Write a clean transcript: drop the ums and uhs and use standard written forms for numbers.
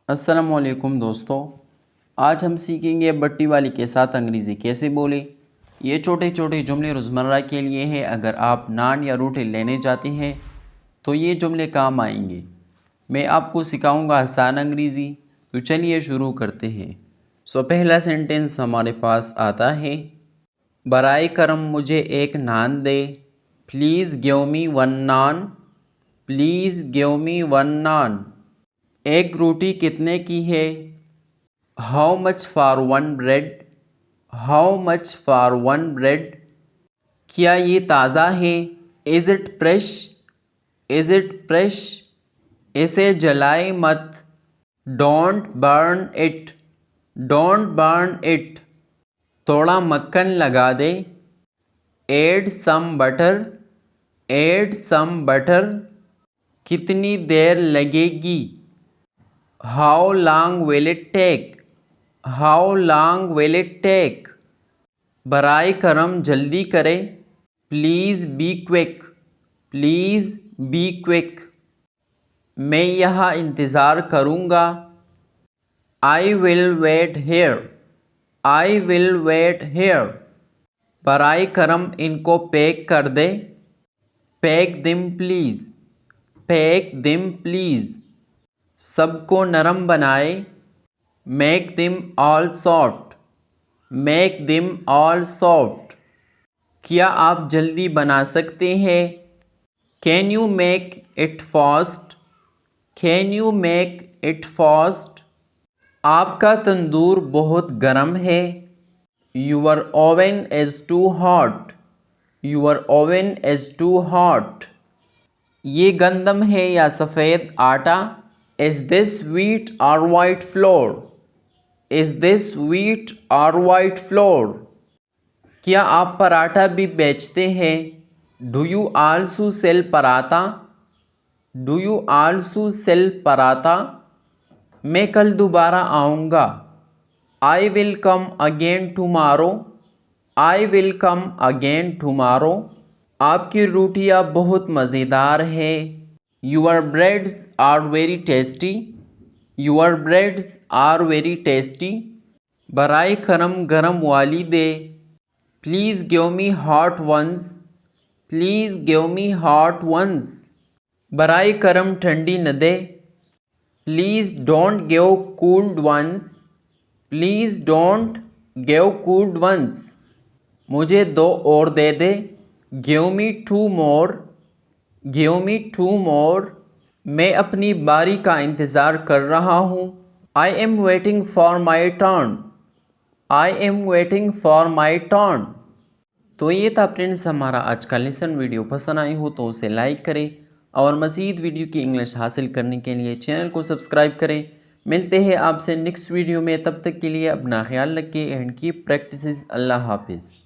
السلام علیکم دوستو، آج ہم سیکھیں گے بٹی والی کے ساتھ انگریزی کیسے بولے۔ یہ چھوٹے چھوٹے جملے روزمرہ کے لیے ہیں۔ اگر آپ نان یا روٹی لینے جاتے ہیں تو یہ جملے کام آئیں گے۔ میں آپ کو سکھاؤں گا آسان انگریزی، تو چلیے شروع کرتے ہیں۔ پہلا سینٹنس ہمارے پاس آتا ہے، برائے کرم مجھے ایک نان دے۔ Please give me one naan. Please give me one naan. ایک روٹی کتنے کی ہے؟ How much for one bread? How much for one bread? کیا یہ تازہ ہے؟ Is it fresh? Is it fresh? اسے جلائے مت۔ Don't burn it. Don't burn it. تھوڑا مکھن لگا دے۔ Add some butter. Add some butter. کتنی دیر لگے گی؟ How long will it take? How long will it take? برائے کرم جلدی کرے۔ Please be quick. Please be quick. میں یہاں انتظار کروں گا۔ I will wait here. I will wait here. برائے کرم ان کو پیک کر دے۔ Pack them please. Pack them please. سب کو نرم بنائے۔ Make them all soft. Make them all soft. کیا آپ جلدی بنا سکتے ہیں؟ Can you make it fast? Can you make it fast? آپ کا تندور بہت گرم ہے۔ Your oven is too hot. Your oven is too hot. یہ گندم ہے یا سفید آٹا؟ Is this wheat or white flour? Is this wheat or white flour? کیا آپ پراٹھا بھی بیچتے ہیں؟ Do you also sell paratha? Do you also sell paratha? میں کل دوبارہ آؤں گا۔ I will come again tomorrow. I will come again tomorrow. آپ کی روٹیاں بہت مزیدار ہیں۔ Your breads are very tasty. Your breads are very tasty. برائے کرم گرم والی دے۔ Please give me hot ones. Please give me hot ones. برائے کرم ٹھنڈی نہ دے۔ Please don't give cooled ones. Please don't give cooled ones. مجھے دو اور دے دے۔ Give me two more. Give me two more. میں اپنی باری کا انتظار کر رہا ہوں۔ I am waiting for my turn. I am waiting for my turn. تو یہ تھا فرینڈس ہمارا آج کا لیسن۔ ویڈیو پسند آئی ہو تو اسے لائک کریں اور مزید ویڈیو کی انگلش حاصل کرنے کے لیے چینل کو سبسکرائب کریں۔ ملتے ہیں آپ سے نیکسٹ ویڈیو میں، تب تک کے لیے اپنا خیال رکھیں اینڈ کیپ پریکٹسز۔ اللہ حافظ۔